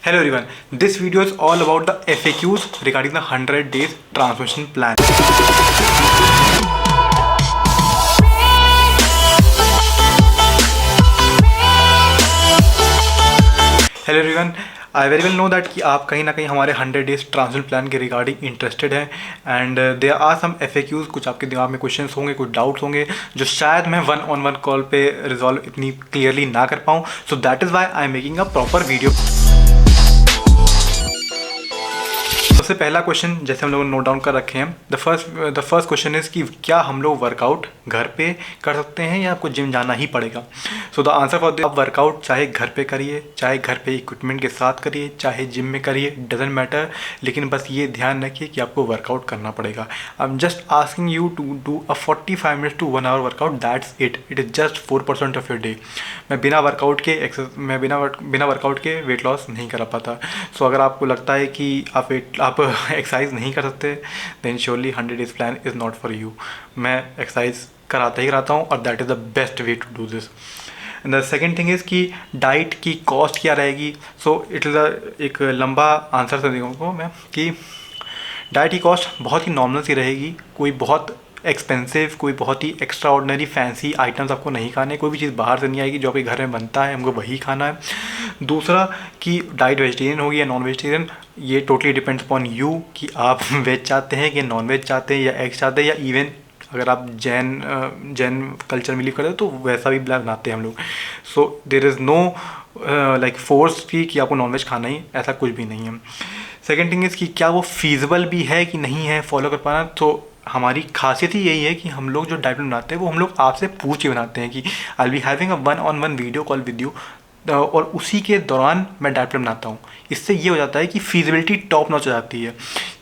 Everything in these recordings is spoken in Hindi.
Hello everyone, this video is all about the FAQs regarding the 100 days transformation plan. Hello everyone, I very well know that कि आप कहीं ना कहीं हमारे 100 डेज ट्रांसफर प्लान के रिगार्डिंग इंटरेस्टेड हैं and there are some FAQs, कुछ आपके दिमाग में क्वेश्चंस होंगे, कुछ डाउट्स होंगे जो शायद मैं वन ऑन वन कॉल पे रिजॉल्व इतनी क्लियरली ना कर पाऊँ. So that is Y I am making a proper video. सबसे पहला क्वेश्चन जैसे हम लोग नोट डाउन कर रखे हैं, द फर्स्ट क्वेश्चन इज़ कि क्या हम लोग वर्कआउट घर पे कर सकते हैं या आपको जिम जाना ही पड़ेगा. So the answer for this, आप वर्कआउट चाहे घर पे करिए, चाहे घर पे इक्विपमेंट के साथ करिए, चाहे जिम में करिए, डजेंट मैटर, लेकिन बस ये ध्यान रखिए कि आपको वर्कआउट करना पड़ेगा. I am just asking you to do a 45 minutes to 1 hour workout, that's it is just 4% of your day. मैं बिना वर्कआउट के वेट लॉस नहीं करा पाता. सो अगर आपको लगता है कि आप एक्सरसाइज नहीं कर सकते, then surely 100 days plan is not for you. मैं एक्सरसाइज कराता हूँ और that is the best way to do this. The second thing is कि डाइट की कॉस्ट क्या रहेगी. सो इट इज़ एक लंबा आंसर से देखूँगा मैं कि डाइट की कॉस्ट बहुत ही नॉर्मल सी रहेगी. कोई बहुत एक्सपेंसिव, कोई बहुत ही एक्स्ट्रा ऑर्डिनरी फैंसी आइटम्स आपको नहीं खाने. कोई भी चीज़ बाहर से नहीं आएगी, जो आपके घर में बनता है हमको वही खाना है. दूसरा कि डाइट वेजिटेरियन होगी या नॉन वेजिटेरियन, ये टोटली डिपेंड्स अपॉन यू कि आप वेज चाहते हैं कि नॉन वेज चाहते हैं या एग चाहते हैं, या इवन अगर आप जैन कल्चर में लिव करते हो तो वैसा भी बनाते हैं हम लोग. So there is no like force कि आपको नॉन वेज खाना ही, ऐसा कुछ भी नहीं है. सेकेंड थिंग इज़ कि क्या वो फीजिबल भी है कि नहीं है फॉलो कर पाना. तो हमारी खासियत ही यही है कि हम लोग जो डाइट प्लान बनाते हैं वो हम लोग आपसे पूछ के बनाते हैं कि I be having a 1-on-1 video call with you, और उसी के दौरान मैं डाइट प्लान बनाता हूँ. इससे ये हो जाता है कि फीजिबिलिटी टॉप नॉच हो जाती है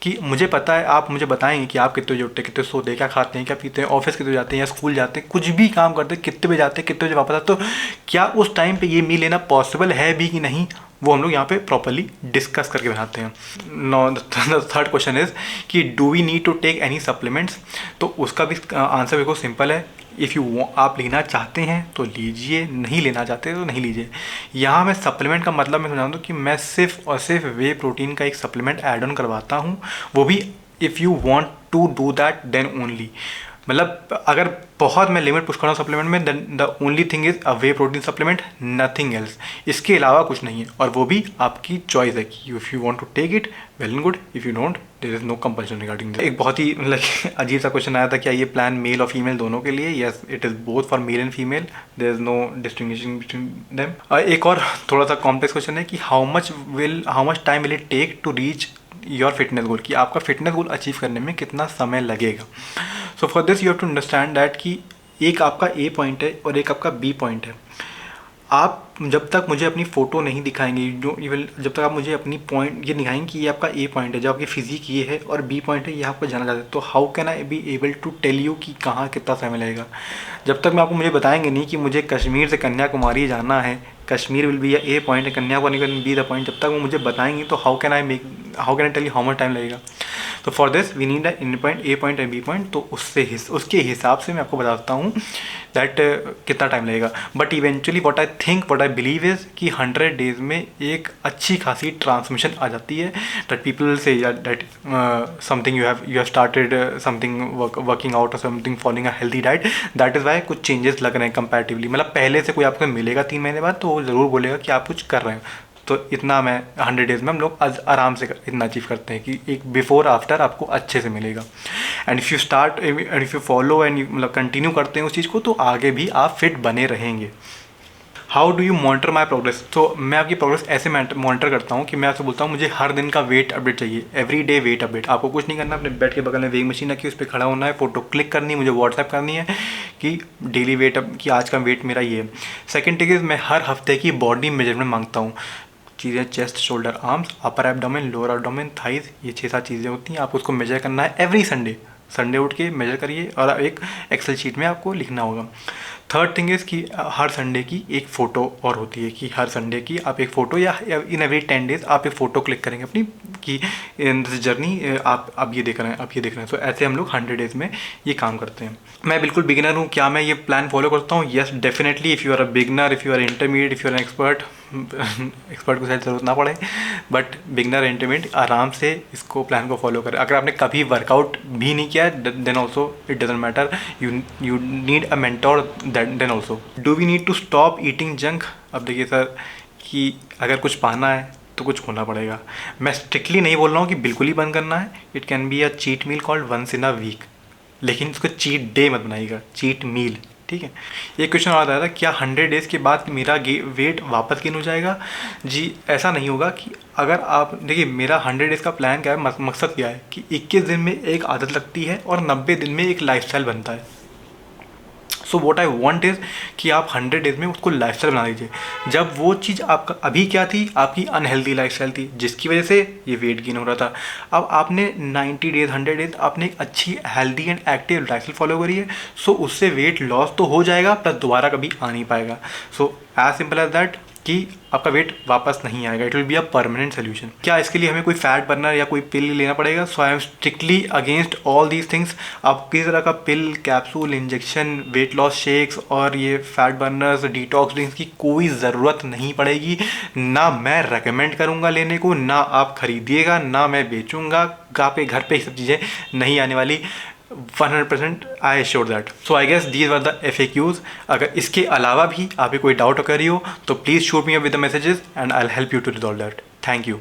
कि मुझे पता है, आप मुझे बताएंगे कि आप कितने बजे उठते हैं, कितने सोते हैं, क्या खाते हैं, क्या पीते हैं, ऑफिस कितने जाते हैं या स्कूल जाते हैं, कुछ भी काम करते हैं, कितने बजे जाते हैं, कितने बजे वापस आते हैं. तो क्या उस टाइम पे ये मील लेना पॉसिबल है भी कि नहीं, वो हम लोग यहाँ पे प्रॉपरली डिस्कस करके बनाते हैं. No, the third question is कि do we need to take any supplements. तो उसका भी आंसर बिल्कुल सिंपल है. इफ़ यू आप लेना चाहते हैं तो लीजिए, नहीं लेना चाहते तो नहीं लीजिए. यहाँ मैं सप्लीमेंट का मतलब मैं समझा दूँ कि मैं सिर्फ और सिर्फ वे प्रोटीन का एक सप्लीमेंट ऐड ऑन करवाता हूँ, वो भी if you want to do that then only. मतलब अगर बहुत मैं लिमिट पुश कर रहा हूँ सप्लीमेंट में, then the only thing is a whey protein supplement, nothing else. इसके अलावा कुछ नहीं है, और वो भी आपकी चॉइस है कि if you want to take it well and good, if you don't there is no compulsion regarding this. एक बहुत ही मतलब अजीब सा क्वेश्चन आया था, क्या ये प्लान मेल और फीमेल दोनों के लिए. Yes, it is both for male and female, there is no distinguishing between them. एक और थोड़ा सा कॉम्प्लेक्स क्वेश्चन है कि how much time will it take to reach your fitness goal, कि आपका फिटनेस गोल अचीव करने में कितना समय लगेगा. So for this you have to understand that कि एक आपका ए पॉइंट है और एक आपका बी पॉइंट है. आप जब तक मुझे अपनी फ़ोटो नहीं दिखाएंगे, जब तक आप मुझे अपनी पॉइंट ये दिखाएंगे कि ये आपका ए पॉइंट है, जो आपकी फिजिक ये है, और बी पॉइंट है ये आपको जाना चाहते हैं, तो how can I be able to tell you कि कहाँ कितना समय लगेगा. जब तक मैं आपको मुझे बताएंगे नहीं कि मुझे कश्मीर से कन्याकुमारी जाना है, कश्मीर विल बी या ए पॉइंट है, Kanyakumari will be the point, जब तक वो मुझे बताएंगे तो how can I tell you how much time लगेगा. तो for this we need in point, A point and B point. तो उसके हिसाब से मैं आपको बताता हूँ दैट कितना टाइम लगेगा. But eventually what I believe is कि 100 डेज़ में एक अच्छी खासी ट्रांसमिशन आ जाती है. That people say that something you have started something working out और something following a healthy diet. That is why कुछ चेंजेस लग रहे हैं कंपैरेटिवली. मतलब पहले से कोई आपको मिलेगा 3 महीने बाद तो वो ज़रूर बोलेगा कि आप कुछ कर रहे हैं. तो इतना मैं 100 डेज़ में हम लोग आराम से इतना अचीव करते हैं कि एक बिफोर आफ्टर आपको अच्छे से मिलेगा. And if you follow and मतलब कंटिन्यू करते हैं उस चीज़ को, तो आगे भी आप फिट बने रहेंगे. How do you monitor my progress. तो मैं आपकी प्रोग्रेस ऐसे मॉनिटर करता हूँ कि मैं आपसे बोलता हूँ मुझे हर दिन का वेट अपडेट चाहिए, एवरी डे वेट अपडेट. आपको कुछ नहीं करना, अपने बेड के बगल में वेइंग मशीन रखी, उस पर खड़ा होना है, फोटो क्लिक करनी है, मुझे व्हाट्सएप करनी है कि डेली वेट कि आज का वेट मेरा ये है. सेकेंड थिंग इज़ मैं हर हफ्ते की बॉडी मेजरमेंट मांगता हूँ. चीज़ें chest, shoulder, arms, upper abdomen, lower abdomen, thighs, ये 6-7 चीज़ें होती हैं. आपको उसको मेजर करना है एवरी संडे उठ के मेजर करिए, और एक एक्सेल शीट में आपको लिखना होगा. थर्ड थिंग इज़ कि हर संडे की एक फ़ोटो और होती है कि हर संडे की आप एक फ़ोटो या इन एवरी 10 डेज़ आप एक फ़ोटो क्लिक करेंगे अपनी कि इन दिस जर्नी आप ये देख रहे हैं, आप ये देख रहे हैं. तो ऐसे हम लोग 100 डेज़ में ये काम करते हैं. मैं बिल्कुल बिगिनर हूँ, क्या मैं ये प्लान फॉलो करता हूँ? Yes definitely. If you are a beginner, if you are intermediate, if you are an expert, expert को शायद ज़रूरत ना पड़े, बट बिगनर इंटरमीडिएट आराम से इसको प्लान को फॉलो करें। अगर आपने कभी वर्कआउट भी नहीं किया then also it doesn't matter, you need a mentor then also. Do we need to stop eating junk? अब देखिए सर कि अगर कुछ पाना है तो कुछ होना पड़ेगा। मैं स्ट्रिक्टली नहीं बोल रहा हूँ कि बिल्कुल ही बंद करना है, it can be a cheat meal called once in a week, लेकिन इसको चीट डे मत बनाइएगा, चीट मील, ठीक है। एक क्वेश्चन और आता था, क्या 100 डेज़ के बाद मेरा वेट वापस गेन हो जाएगा? जी ऐसा नहीं होगा। कि अगर आप देखिए मेरा 100 डेज़ का प्लान क्या है, मकसद क्या है कि 21 दिन में एक आदत लगती है और 90 दिन में एक लाइफस्टाइल बनता है। So what I want is कि आप 100 डेज़ में उसको लाइफस्टाइल बना दीजिए। जब वो चीज़ आपका अभी क्या थी, आपकी अनहेल्दी लाइफस्टाइल थी जिसकी वजह से ये वेट गेन हो रहा था। अब आपने 90 डेज़ 100 डेज़ आपने एक अच्छी healthy and active lifestyle follow करी है, सो उससे वेट लॉस तो हो जाएगा प्लस दोबारा कभी आ नहीं पाएगा। So as simple as that कि आपका वेट वापस नहीं आएगा, it will be a permanent solution. क्या इसके लिए हमें कोई फैट बर्नर या कोई पिल लेना पड़ेगा? So I am strictly against all these things. आप किसी तरह का pill, capsule, injection, weight loss shakes और ये फैट बर्नर्स, डिटॉक्स ड्रिंक्स की कोई ज़रूरत नहीं पड़ेगी। ना मैं रेकमेंड करूँगा लेने को, ना आप खरीदिएगा, ना मैं बेचूँगा। आपके घर पे ये सब चीज़ें नहीं आने वाली, 100% I assure that. So I guess these were the FAQs। अगर इसके अलावा भी आपको कोई डाउट अगर हो तो please shoot me up with the messages and I will help you to resolve that. Thank you.